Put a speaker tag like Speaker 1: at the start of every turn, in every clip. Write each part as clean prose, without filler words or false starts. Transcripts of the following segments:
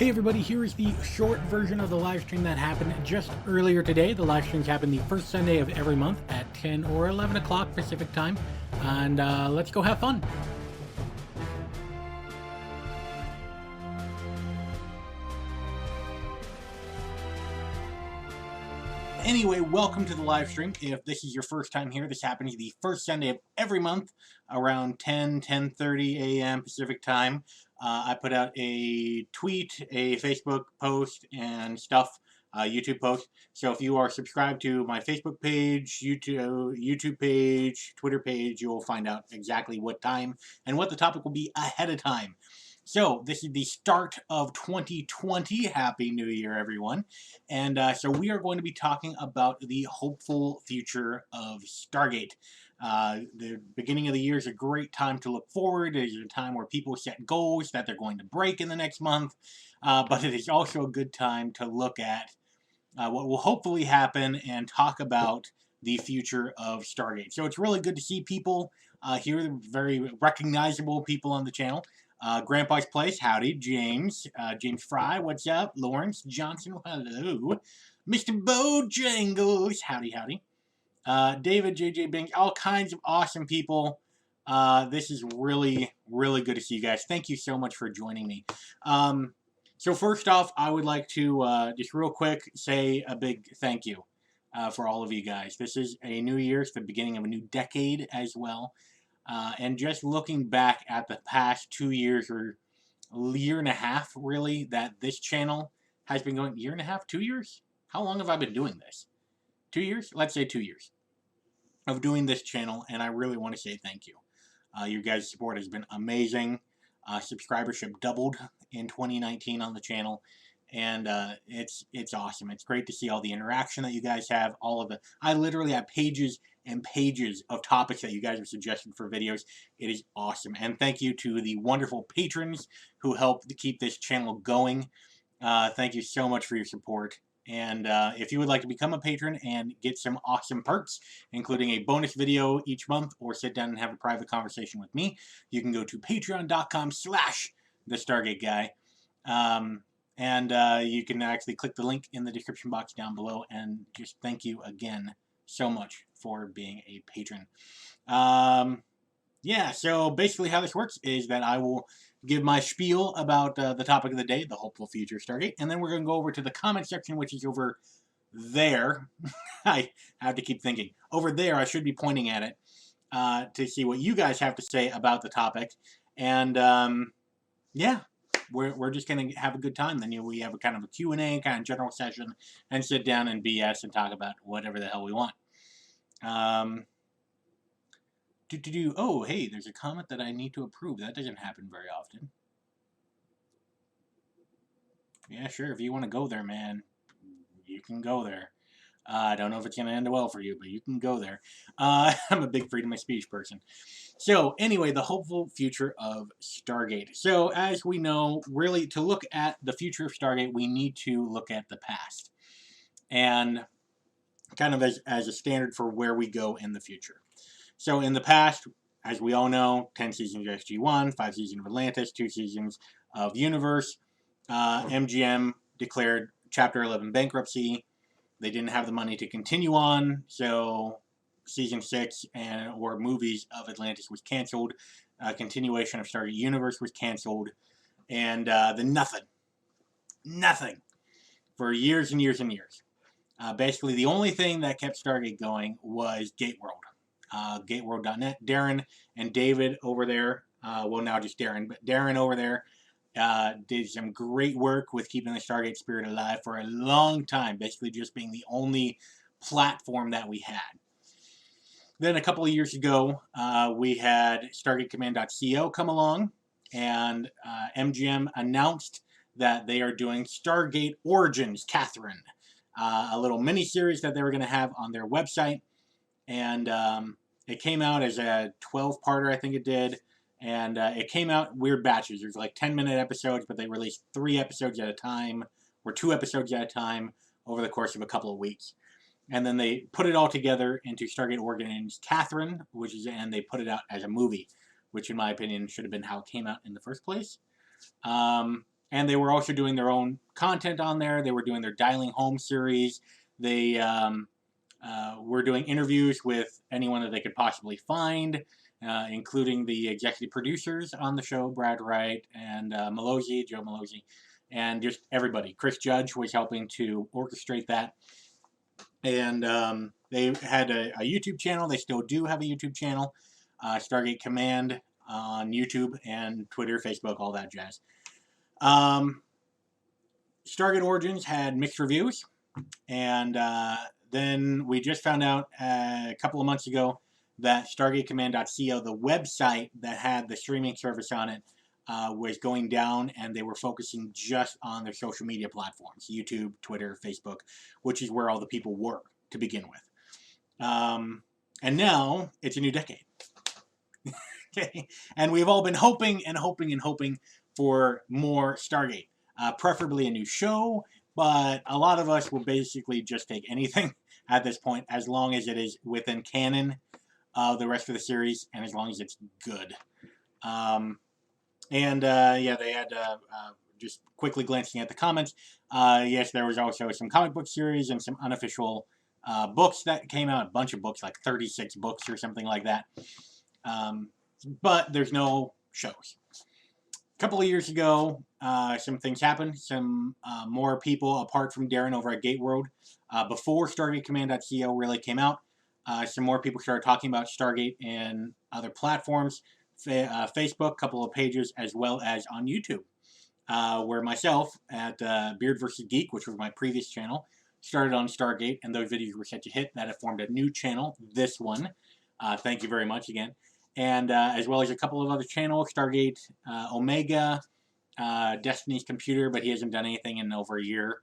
Speaker 1: Hey everybody, here is the short version of the live stream that happened just earlier today. The live streams happen the first Sunday of every month at 10 or 11 o'clock Pacific time. And let's go have fun. Anyway, welcome to the live stream. If this is your first time here, this happens the first Sunday of every month around 10:30 a.m. Pacific time. I put out a tweet, a Facebook post, and stuff, YouTube post. So if you are subscribed to my Facebook page, YouTube page, Twitter page, you will find out exactly what time and what the topic will be ahead of time. So this is the start of 2020. Happy New Year, everyone. And so we are going to be talking about the hopeful future of Stargate. The beginning of the year is a great time to look forward. It is a time where people set goals that they're going to break in the next month. But it is also a good time to look at what will hopefully happen and talk about the future of Stargate. So it's really good to see people here, very recognizable people on the channel. Grandpa's Place, howdy. James Fry, what's up? Lawrence Johnson, hello. Mr. Bojangles, howdy. David, JJ Bing, all kinds of awesome people. This is really good to see you guys. Thank you so much for joining me. So first off, I would like to just real quick say a big thank you for all of you guys. This is a new year. It's the beginning of a new decade as well. And just looking back at the past 2 years or year and a half, really, that this channel has been going. Year and a half? 2 years? How long have I been doing this? 2 years? Let's say 2 years of doing this channel, and I really want to say thank you. Your guys' support has been amazing. Subscribership doubled in 2019 on the channel, and it's awesome. It's great to see all the interaction that you guys have. I literally have pages and pages of topics that you guys have suggested for videos. It is awesome. And thank you to the wonderful patrons who help to keep this channel going. Thank you so much for your support. And if you would like to become a patron and get some awesome perks, including a bonus video each month or sit down and have a private conversation with me, you can go to patreon.com/thestargateguy. You can actually click the link in the description box down below, and just thank you again so much for being a patron. Yeah, so basically how this works is that I will give my spiel about the topic of the day, the hopeful future of Stargate, and then we're going to go over to the comment section, which is over there. I have to keep thinking. Over there, I should be pointing at it to see what you guys have to say about the topic. And yeah, we're just going to have a good time. Then we have a kind of a Q&A, kind of general session, and sit down and BS and talk about whatever the hell we want. Oh, hey, there's a comment that I need to approve. That doesn't happen very often. Yeah, sure, if you want to go there, man, you can go there. I don't know if it's going to end well for you, but you can go there. I'm a big freedom of speech person. So, anyway, the hopeful future of Stargate. So, as we know, really, to look at the future of Stargate, we need to look at the past. And kind of as a standard for where we go in the future. So in the past, as we all know, 10 seasons of SG-1, 5 seasons of Atlantis, 2 seasons of Universe. MGM declared Chapter 11 bankruptcy. They didn't have the money to continue on, so Season 6 or movies of Atlantis was canceled. Continuation of Stargate Universe was canceled. And then nothing for years and years and years. Basically, the only thing that kept Stargate going was Gateworld. Gateworld.net. Darren and David over there, well, now just Darren, but Darren over there did some great work with keeping the Stargate spirit alive for a long time, basically just being the only platform that we had. Then a couple of years ago, we had StargateCommand.co come along, and MGM announced that they are doing Stargate Origins, Catherine, a little mini-series that they were going to have on their website. And it came out as a 12-parter, I think it did. And it came out weird batches. There's like 10-minute episodes, but they released 3 episodes at a time, or 2 episodes at a time, over the course of a couple of weeks. And then they put it all together into Stargate Origins Catherine, and they put it out as a movie, which in my opinion should have been how it came out in the first place. And they were also doing their own content on there. They were doing their Dialing Home series. They were doing interviews with anyone that they could possibly find, including the executive producers on the show, Brad Wright and Joe Malozzi, and just everybody. Chris Judge was helping to orchestrate that. And they had a YouTube channel. They still do have a YouTube channel, Stargate Command on YouTube and Twitter, Facebook, all that jazz. Stargate Origins had mixed reviews, and then we just found out a couple of months ago that StargateCommand.co, the website that had the streaming service on it, was going down, and they were focusing just on their social media platforms, YouTube, Twitter, Facebook, which is where all the people were to begin with. And now it's a new decade. Okay, and we've all been hoping and hoping and hoping for more Stargate, preferably a new show, but a lot of us will basically just take anything at this point, as long as it is within canon of the rest of the series, and as long as it's good. Yeah, they had, just quickly glancing at the comments, yes, there was also some comic book series and some unofficial books that came out, a bunch of books, like 36 books or something like that. But there's no shows. A couple of years ago, some things happened. Some more people, apart from Darren over at Gateworld, before StargateCommand.co really came out, some more people started talking about Stargate and other platforms, Facebook, a couple of pages, as well as on YouTube, where myself at Beard vs. Geek, which was my previous channel, started on Stargate, and those videos were such a hit that it formed a new channel, this one. Thank you very much again. And as well as a couple of other channels, Stargate Omega, Destiny's Computer, but he hasn't done anything in over a year.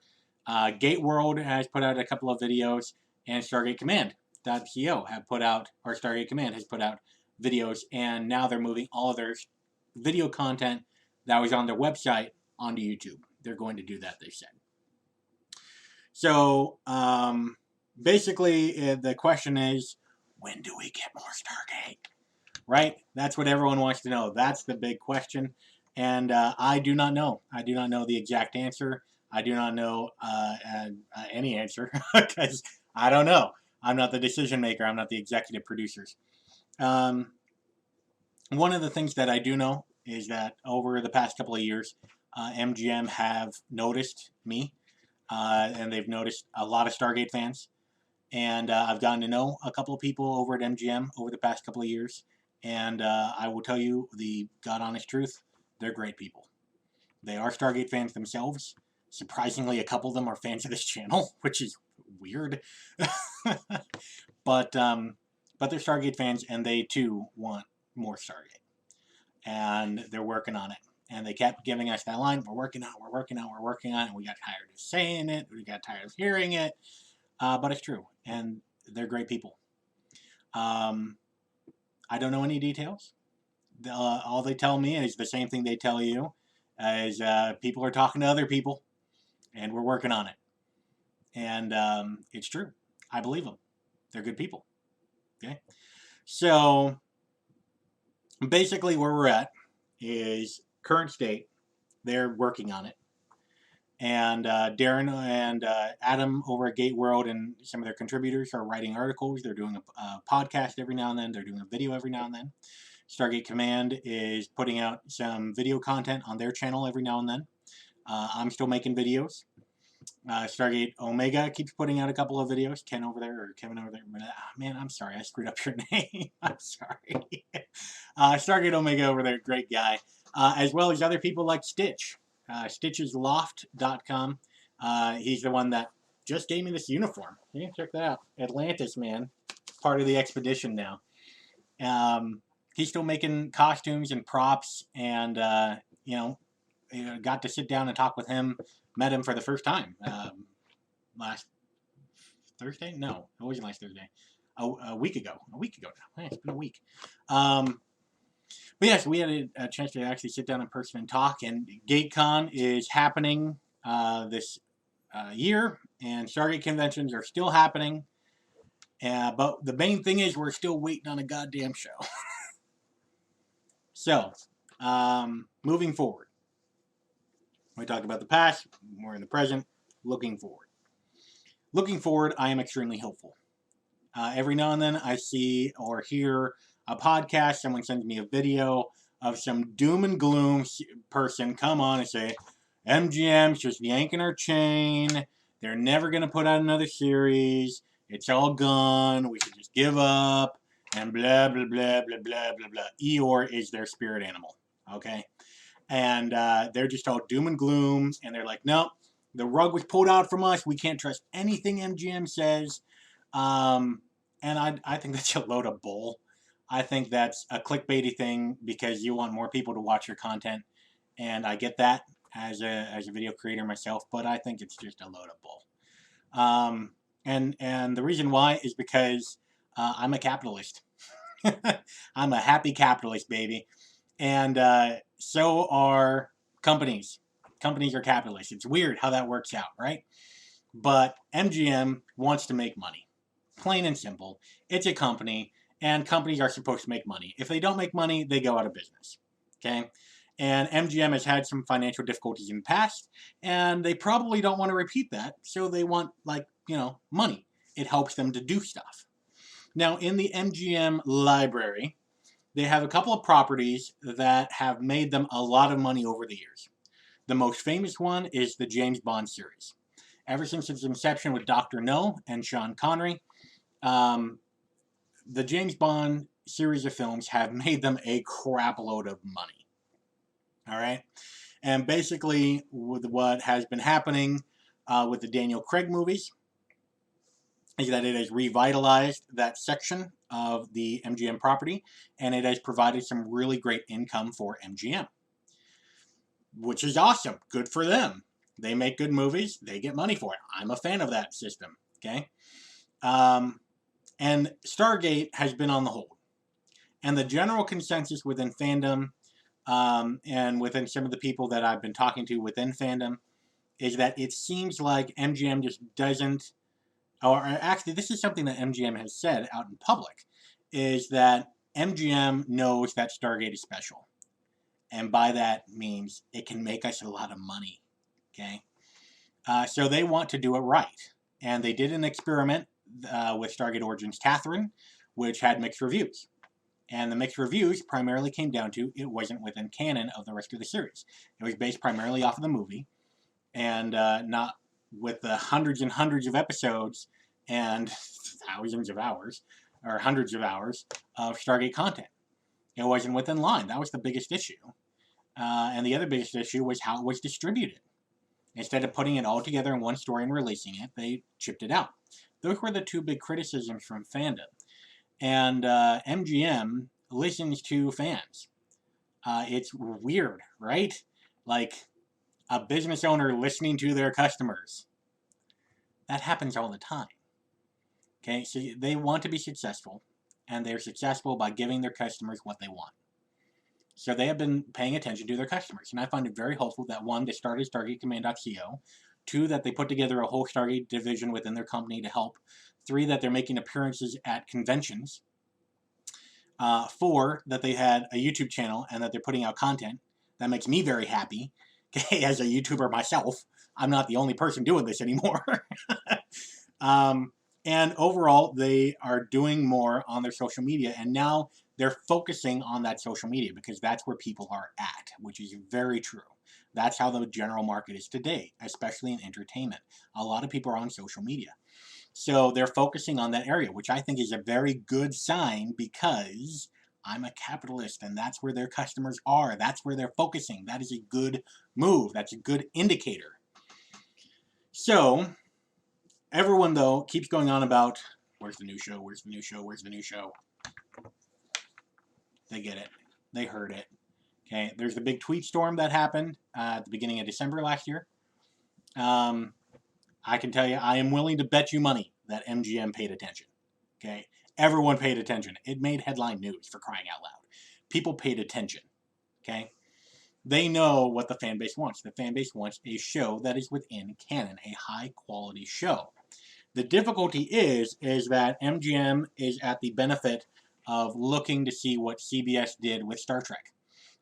Speaker 1: Gateworld has put out a couple of videos, and Stargate Command.co have put out, or Stargate Command has put out videos, and now they're moving all of their video content that was on their website onto YouTube. They're going to do that, they said. So, basically, the question is, when do we get more Stargate? Right? That's what everyone wants to know. That's the big question. And I do not know. I do not know the exact answer. I do not know any answer because I don't know. I'm not the decision maker. I'm not the executive producers. One of the things that I do know is that over the past couple of years, MGM have noticed me, and they've noticed a lot of Stargate fans. And I've gotten to know a couple of people over at MGM over the past couple of years. And I will tell you the God honest truth, they're great people. They are Stargate fans themselves. Surprisingly, a couple of them are fans of this channel, which is weird. but they're Stargate fans, and they too want more Stargate. And they're working on it. And they kept giving us that line, we're working on it, we're working on it, we're working on it. And we got tired of saying it, we got tired of hearing it. But it's true, and they're great people. I don't know any details. All they tell me is the same thing they tell you, is people are talking to other people, and we're working on it. And it's true. I believe them. They're good people. Okay? So, basically where we're at is current state. They're working on it. And Darren and Adam over at Gateworld and some of their contributors are writing articles. They're doing a podcast every now and then. They're doing a video every now and then. Stargate Command is putting out some video content on their channel every now and then. I'm still making videos. Stargate Omega keeps putting out a couple of videos. Ken over there, or Kevin over there. Man, I'm sorry. I screwed up your name. I'm sorry. Stargate Omega over there, great guy. As well as other people like Stitch. Stitchesloft.com. He's the one that just gave me this uniform. You can check that out. Atlantis, man. Part of the expedition now. He's still making costumes and props, and, got to sit down and talk with him. Met him for the first time last Thursday? No, it wasn't last Thursday. A week ago. A week ago now. It's been a week. But yes, we had a chance to actually sit down in person and talk, and GateCon is happening this year, and Stargate conventions are still happening, but the main thing is we're still waiting on a goddamn show. So, moving forward. We talked about the past, we're in the present, looking forward. Looking forward, I am extremely hopeful. Every now and then I see or hear a podcast, someone sends me a video of some doom and gloom person come on and say, MGM's just yanking our chain, they're never going to put out another series, it's all gone, we should just give up, and blah, blah, blah, blah, blah, blah, blah. Eeyore is their spirit animal, okay? And they're just all doom and gloom, and they're like, nope, the rug was pulled out from us, we can't trust anything MGM says. And I think that's a load of bull. I think that's a clickbaity thing because you want more people to watch your content, and I get that as a video creator myself, but I think it's just a load of bull. And the reason why is because I'm a capitalist. I'm a happy capitalist, baby, and so are companies. Companies are capitalists. It's weird how that works out, right? But MGM wants to make money. Plain and simple. It's a company, and companies are supposed to make money. If they don't make money, they go out of business. Okay? And MGM has had some financial difficulties in the past, and they probably don't want to repeat that, so they want, like, money. It helps them to do stuff. Now, in the MGM library, they have a couple of properties that have made them a lot of money over the years. The most famous one is the James Bond series. Ever since its inception with Dr. No and Sean Connery, the James Bond series of films have made them a crap load of money. All right? And basically, with what has been happening with the Daniel Craig movies is that it has revitalized that section of the MGM property, and it has provided some really great income for MGM, which is awesome. Good for them. They make good movies. They get money for it. I'm a fan of that system. Okay? And Stargate has been on the hold. And the general consensus within fandom and within some of the people that I've been talking to within fandom is that it seems like MGM just doesn't, or actually this is something that MGM has said out in public, is that MGM knows that Stargate is special. And by that means it can make us a lot of money. Okay? So they want to do it right. And they did an experiment with Stargate Origins Catherine, which had mixed reviews. And the mixed reviews primarily came down to it wasn't within canon of the rest of the series. It was based primarily off of the movie, and not with the hundreds and hundreds of episodes and thousands of hours, or hundreds of hours of Stargate content. It wasn't within line. That was the biggest issue. And the other biggest issue was how it was distributed. Instead of putting it all together in one story and releasing it, they chipped it out. Those were the two big criticisms from fandom. And MGM listens to fans. It's weird, right? Like a business owner listening to their customers. That happens all the time. Okay, so they want to be successful, and they're successful by giving their customers what they want. So they have been paying attention to their customers, and I find it very helpful that, one, they started StargateCommand.co, two, that they put together a whole Stargate division within their company to help, three, that they're making appearances at conventions, four, that they had a YouTube channel and that they're putting out content. That makes me very happy. Okay, as a YouTuber myself, I'm not the only person doing this anymore. And overall, they are doing more on their social media, and now they're focusing on that social media because that's where people are at, which is very true. That's how the general market is today, especially in entertainment. A lot of people are on social media. So they're focusing on that area, which I think is a very good sign because I'm a capitalist and that's where their customers are. That's where they're focusing. That is a good move. That's a good indicator. So everyone, though, keeps going on about, where's the new show, where's the new show, where's the new show? They get it. They heard it. Okay, there's the big tweet storm that happened at the beginning of December last year. I can tell you, I am willing to bet you money that MGM paid attention. Okay, everyone paid attention. It made headline news, for crying out loud. People paid attention. Okay, they know what the fan base wants. The fan base wants a show that is within canon, a high quality show. The difficulty is that MGM is at the benefit of looking to see what CBS did with Star Trek.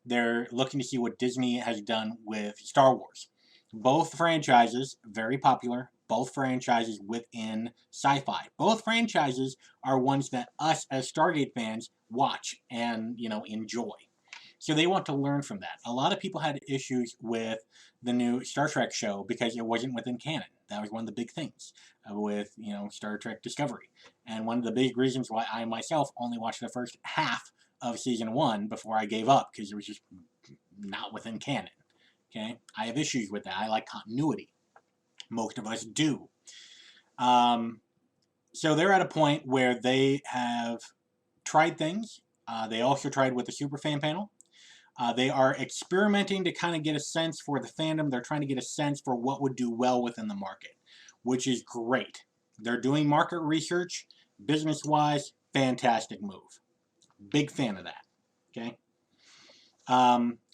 Speaker 1: They're looking to see what Disney has done with Star Wars. Both franchises, very popular. Both franchises within sci-fi. Both franchises are ones that us as Stargate fans watch and, enjoy. So they want to learn from that. A lot of people had issues with the new Star Trek show because it wasn't within canon. That was one of the big things with, Star Trek Discovery. And one of the big reasons why I myself only watched the first half of season 1 before I gave up, because it was just not within canon. Okay? I have issues with that. I like continuity. Most of us do. So they're at a point where they have tried things. They also tried with the Superfan panel. They are experimenting to kind of get a sense for the fandom. They're trying to get a sense for what would do well within the market, which is great. They're doing market research, business-wise, fantastic move. Big fan of that. Okay.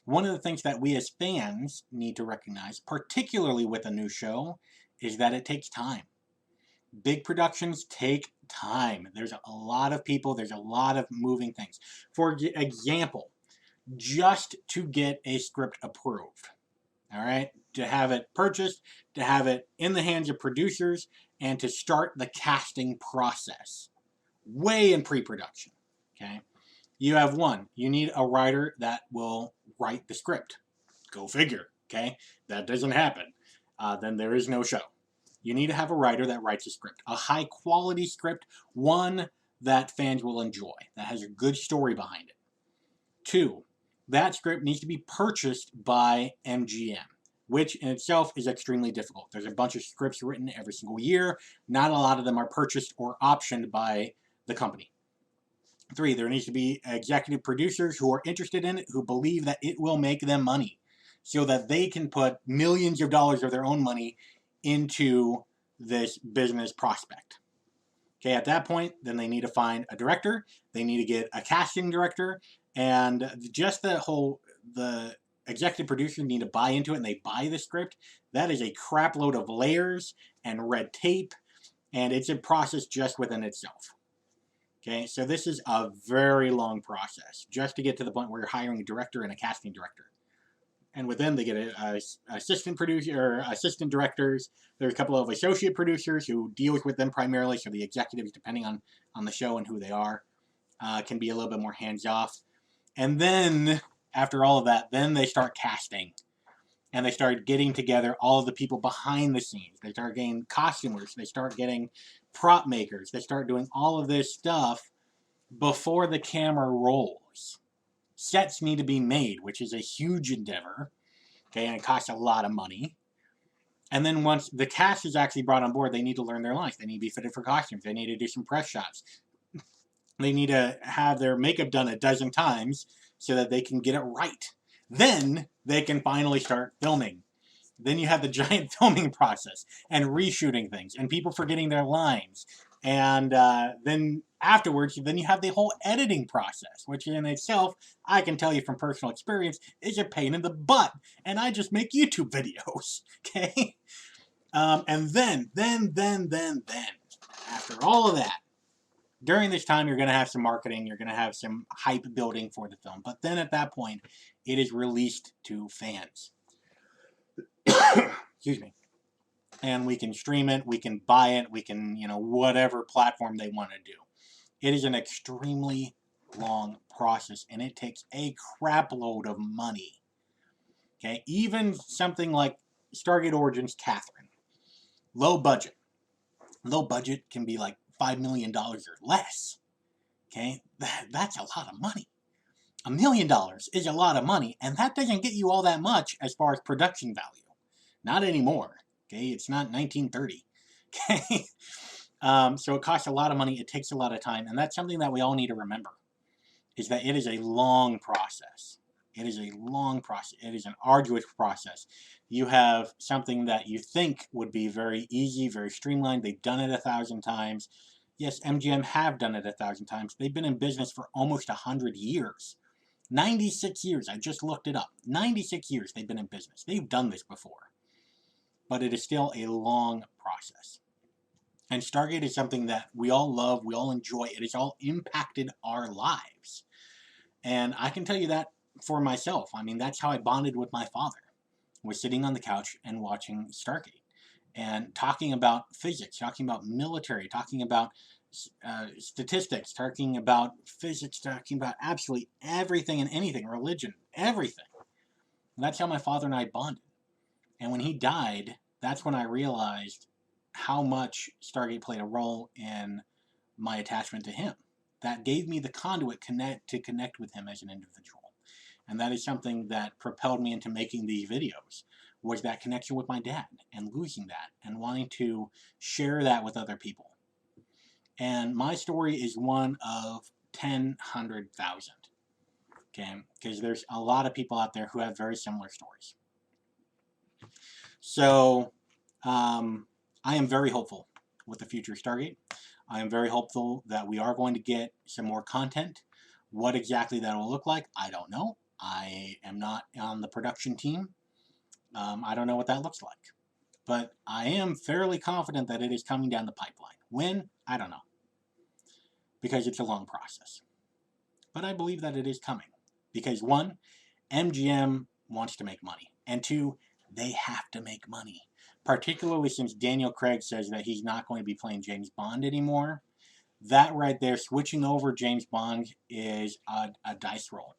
Speaker 1: One of the things that we as fans need to recognize, particularly with a new show, is that it takes time. Big productions take time. There's a lot of people, there's a lot of moving things. For example, just to get a script approved, all right, to have it purchased, to have it in the hands of producers, and to start the casting process, way in pre-production, okay? You have one, you need a writer that will write the script. Go figure, okay? That doesn't happen. Then there is no show. You need to have a writer that writes a script. A high quality script, one that fans will enjoy, that has a good story behind it. 2, that script needs to be purchased by MGM, which in itself is extremely difficult. There's a bunch of scripts written every single year. Not a lot of them are purchased or optioned by the company. 3, there needs to be executive producers who are interested in it, who believe that it will make them money, so that they can put millions of dollars of their own money into this business prospect. Okay, at that point, then they need to find a director, they need to get a casting director, and just the executive producers need to buy into it, and they buy the script. That is a crap load of layers and red tape, and it's a process just within itself. Okay, so this is a very long process just to get to the point where you're hiring a director and a casting director. And within, they get a assistant producer or assistant directors. There's a couple of associate producers who deal with them primarily, so the executives, depending on the show and who they are, can be a little bit more hands-off. And then, after all of that, then they start casting. And they start getting together all of the people behind the scenes. They start getting costumers. They start getting prop makers. They start doing all of this stuff before the camera rolls. Sets need to be made, which is a huge endeavor. Okay, and it costs a lot of money. And then once the cast is actually brought on board, they need to learn their lines. They need to be fitted for costumes. They need to do some press shots. They need to have their makeup done a dozen times so that they can get it right. Then they can finally start filming. Then you have the giant filming process and reshooting things and people forgetting their lines. And then afterwards, then you have the whole editing process, which in itself, I can tell you from personal experience, is a pain in the butt. And I just make YouTube videos, okay? And then, after all of that, during this time, you're going to have some marketing, you're going to have some hype building for the film. But then at that point, it is released to fans. Excuse me. And we can stream it, we can buy it, we can, whatever platform they want to do. It is an extremely long process, and it takes a crap load of money. Okay, even something like Stargate Origins Catherine. Low budget. Low budget can be like $5 million or less. Okay, that's a lot of money. $1 million is a lot of money, and that doesn't get you all that much as far as production value. Not anymore. Okay, it's not 1930. Okay, so it costs a lot of money. It takes a lot of time, and that's something that we all need to remember, is that it is a long process. It is a long process. It is an arduous process. You have something that you think would be very easy, very streamlined. They've done it 1,000 times. Yes, MGM have done it 1,000 times. They've been in business for almost 100 years. 96 years. I just looked it up. 96 years they've been in business. They've done this before. But it is still a long process. And Stargate is something that we all love, we all enjoy. It has all impacted our lives. And I can tell you that for myself. I mean, that's how I bonded with my father. was sitting on the couch and watching Stargate and talking about physics, talking about military, talking about statistics, talking about physics, talking about absolutely everything and anything, religion, everything. And that's how my father and I bonded. And when he died, that's when I realized how much Stargate played a role in my attachment to him. That gave me the conduit to connect with him as an individual. And that is something that propelled me into making these videos, was that connection with my dad and losing that and wanting to share that with other people. And my story is one of 10, 100,000. Okay, because there's a lot of people out there who have very similar stories. So, I am very hopeful with the future of Stargate. I am very hopeful that we are going to get some more content. What exactly that will look like, I don't know. I am not on the production team. I don't know what that looks like. But I am fairly confident that it is coming down the pipeline. When? I don't know. Because it's a long process. But I believe that it is coming. Because one, MGM wants to make money. And two, they have to make money. Particularly since Daniel Craig says that he's not going to be playing James Bond anymore. That right there, switching over James Bond, is a dice roll.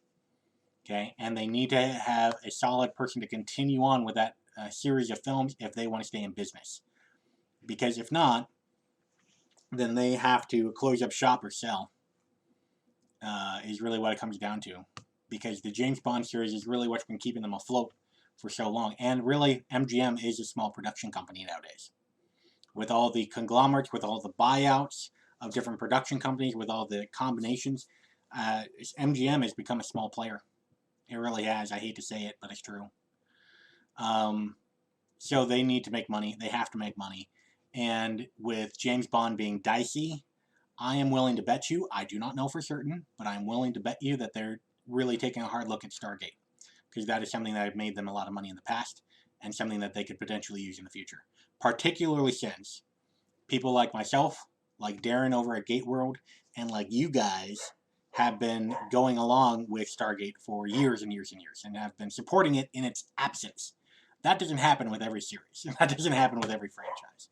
Speaker 1: Okay, and they need to have a solid person to continue on with that series of films if they want to stay in business. Because if not, then they have to close up shop or sell, is really what it comes down to. Because the James Bond series is really what's been keeping them afloat for so long. And really, MGM is a small production company nowadays. With all the conglomerates, with all the buyouts of different production companies, with all the combinations, MGM has become a small player. It really has. I hate to say it, but it's true. So they need to make money. They have to make money. And with James Bond being dicey, I am willing to bet you, I do not know for certain, but I'm willing to bet you that they're really taking a hard look at Stargate. Because that is something that has made them a lot of money in the past, and something that they could potentially use in the future. Particularly since people like myself, like Darren over at Gate World, and like you guys have been going along with Stargate for years and years and years, and have been supporting it in its absence. That doesn't happen with every series. That doesn't happen with every franchise.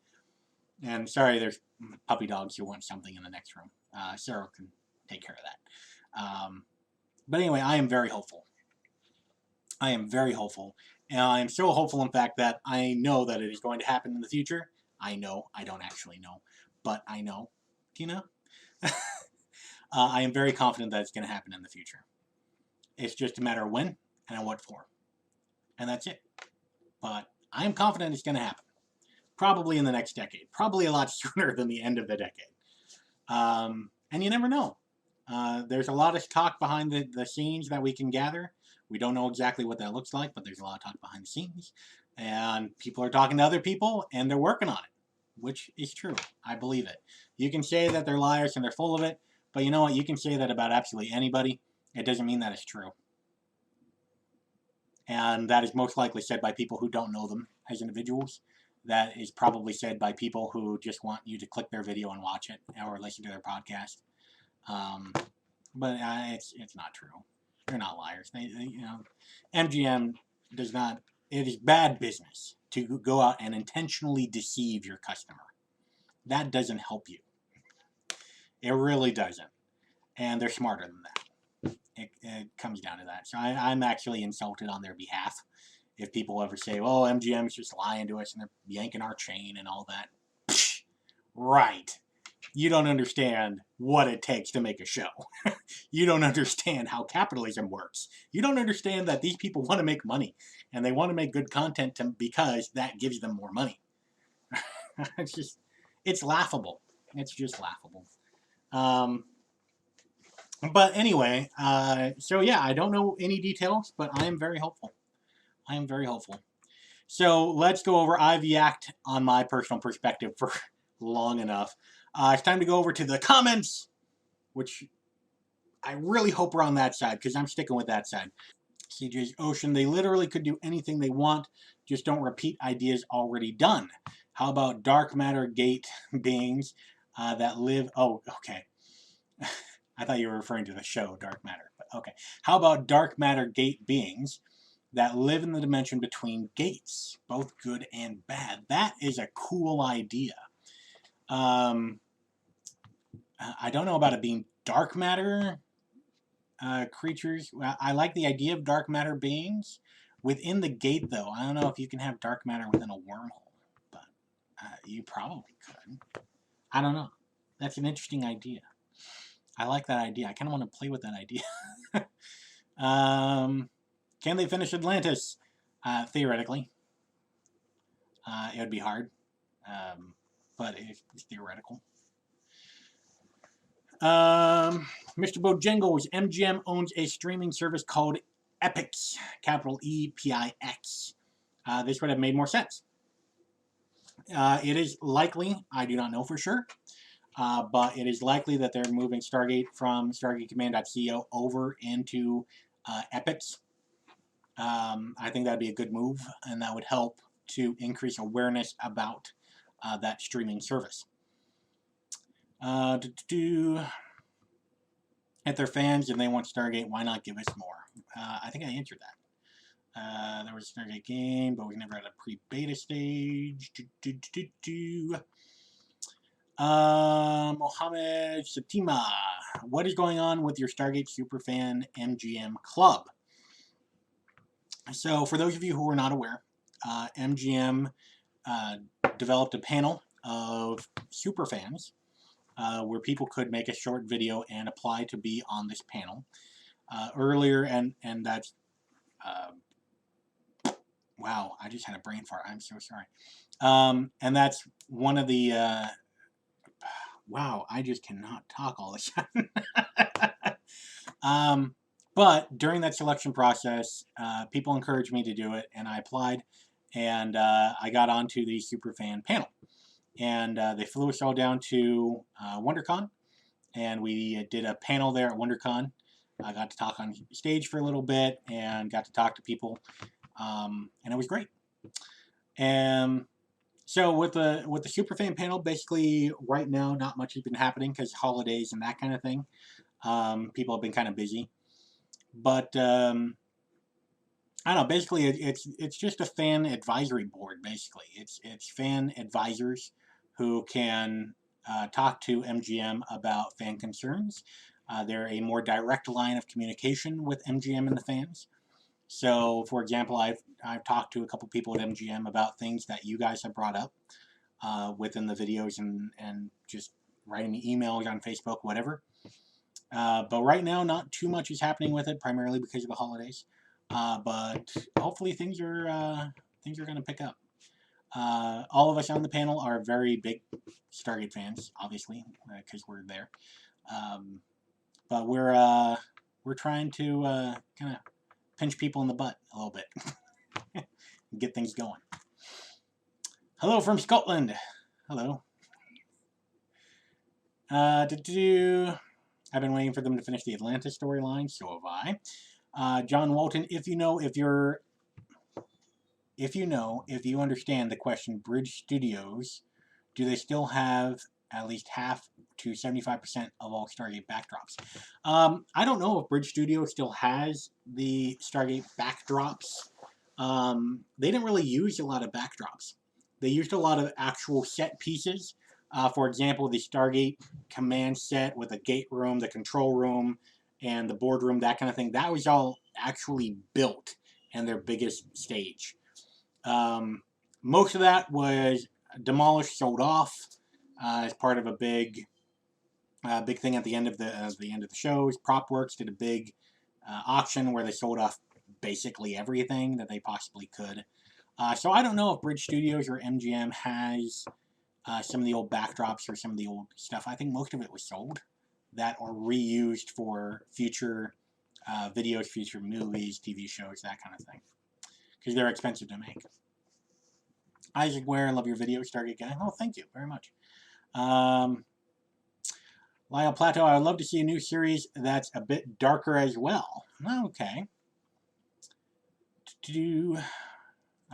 Speaker 1: And sorry, there's puppy dogs who want something in the next room. Sarah can take care of that. But anyway, I am very hopeful. I am very hopeful. And I am so hopeful, in fact, that I know that it is going to happen in the future. I know. I don't actually know. But I know. Do you know? I am very confident that it's going to happen in the future. It's just a matter of when and on what form. And that's it. But I am confident it's going to happen. Probably in the next decade. Probably a lot sooner than the end of the decade. And you never know. There's a lot of talk behind the scenes that we can gather. We don't know exactly what that looks like, but there's a lot of talk behind the scenes. And people are talking to other people, and they're working on it, which is true. I believe it. You can say that they're liars and they're full of it, but you know what? You can say that about absolutely anybody. It doesn't mean that it's true. And that is most likely said by people who don't know them as individuals. That is probably said by people who just want you to click their video and watch it or listen to their podcast. But it's not true. They're not liars. MGM does not. It is bad business to go out and intentionally deceive your customer. That doesn't help you. It really doesn't. And they're smarter than that. It comes down to that. So I'm actually insulted on their behalf if people ever say, "Oh, MGM's just lying to us and they're yanking our chain and all that." Psh, right. You don't understand what it takes to make a show. You don't understand how capitalism works. You don't understand that these people want to make money, and they want to make good content because that gives them more money. It's laughable. It's just laughable. But anyway, so yeah, I don't know any details, but I am very hopeful. I am very hopeful. So let's go over. I've yacked on my personal perspective for long enough. It's time to go over to the comments, which I really hope we're on that side, because I'm sticking with that side. CJ's Ocean, they literally could do anything they want, just don't repeat ideas already done. How about dark matter gate beings that live... Oh, okay. I thought you were referring to the show, Dark Matter. But okay. How about dark matter gate beings that live in the dimension between gates, both good and bad. That is a cool idea. I don't know about it being dark matter creatures. I like the idea of dark matter beings. Within the gate, though, I don't know if you can have dark matter within a wormhole, but you probably could. I don't know. That's an interesting idea. I like that idea. I kind of want to play with that idea. Can they finish Atlantis? Theoretically. It would be hard, but it's theoretical. Mr. Bojangles, MGM owns a streaming service called Epix, capital E-P-I-X. This would have made more sense. It is likely, I do not know for sure, but it is likely that they're moving Stargate from StargateCommand.co over into Epix. I think that'd be a good move, and that would help to increase awareness about that streaming service. If they're fans and they want Stargate, why not give us more? I think I answered that. There was a Stargate game, but we never had a pre-beta stage. Mohammed Satima, what is going on with your Stargate Superfan MGM Club? So, for those of you who are not aware, MGM developed a panel of superfans where people could make a short video and apply to be on this panel. Earlier, and that's, wow, I just had a brain fart. I'm so sorry. And that's one of the, wow, I just cannot talk all the time. But during that selection process, people encouraged me to do it, and I applied, and I got onto the Superfan panel. And they flew us all down to WonderCon, and we did a panel there at WonderCon. I got to talk on stage for a little bit and got to talk to people, and it was great. And so with the Superfan panel, basically right now not much has been happening because holidays and that kind of thing. People have been kind of busy, but I don't know. Basically, it's just a fan advisory board. Basically, it's fan advisors who can talk to MGM about fan concerns. They're a more direct line of communication with MGM and the fans. So, for example, I've talked to a couple people at MGM about things that you guys have brought up within the videos and just writing me emails on Facebook, whatever. But right now, not too much is happening with it, primarily because of the holidays. But hopefully things are going to pick up. All of us on the panel are very big Stargate fans, obviously, because we're there. But we're trying to kind of pinch people in the butt a little bit and get things going. Hello from Scotland. Hello. I've been waiting for them to finish the Atlantis storyline, so have I. John Walton, if you understand the question, Bridge Studios, do they still have at least half to 75% of all Stargate backdrops? I don't know if Bridge Studios still has the Stargate backdrops. They didn't really use a lot of backdrops. They used a lot of actual set pieces. For example, the Stargate command set with the gate room, the control room, and the boardroom, that kind of thing. That was all actually built in their biggest stage. Most of that was demolished, sold off as part of a big thing at the end of the shows. PropWorks did a big auction where they sold off basically everything that they possibly could. So I don't know if Bridge Studios or MGM has some of the old backdrops or some of the old stuff. I think most of it was sold, that or reused for future videos, future movies, TV shows, that kind of thing, because they're expensive to make. Isaac Ware, love your video, Stargate Guy. Oh, thank you very much. Lyle Plateau, I would love to see a new series that's a bit darker as well. Okay.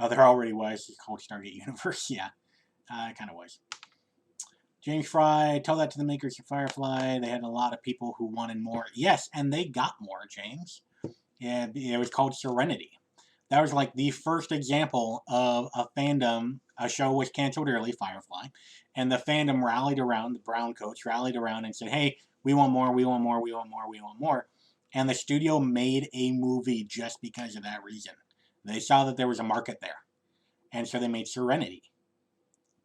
Speaker 1: Oh, there already was. It's called Stargate Universe. Yeah, it kind of was. James Fry, tell that to the makers of Firefly. They had a lot of people who wanted more. Yes, and they got more, James. Yeah, it was called Serenity. That was like the first example of a fandom. A show was canceled early, Firefly, and the fandom rallied around, the brown coats rallied around and said, hey, we want more, we want more, we want more, we want more. And the studio made a movie just because of that reason. They saw that there was a market there. And so they made Serenity.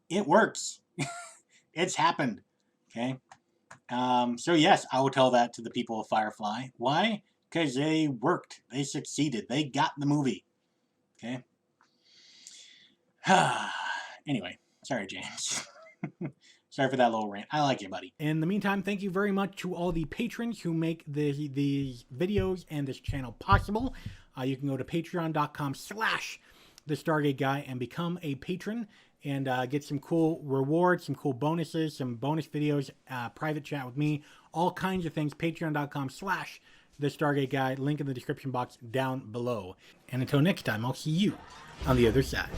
Speaker 1: It works. It's happened. Okay. So yes, I will tell that to the people of Firefly. Why? Because they worked. They succeeded. They got the movie. Okay. Anyway, sorry, James. Sorry for that little rant. I like you, buddy. In the meantime, thank you very much to all the patrons who make these videos and this channel possible. You can go to patreon.com/the Stargate Guy and become a patron and get some cool rewards, some cool bonuses, some bonus videos, private chat with me, all kinds of things. Patreon.com/the Stargate Guy. Link in the description box down below. And until next time, I'll see you on the other side.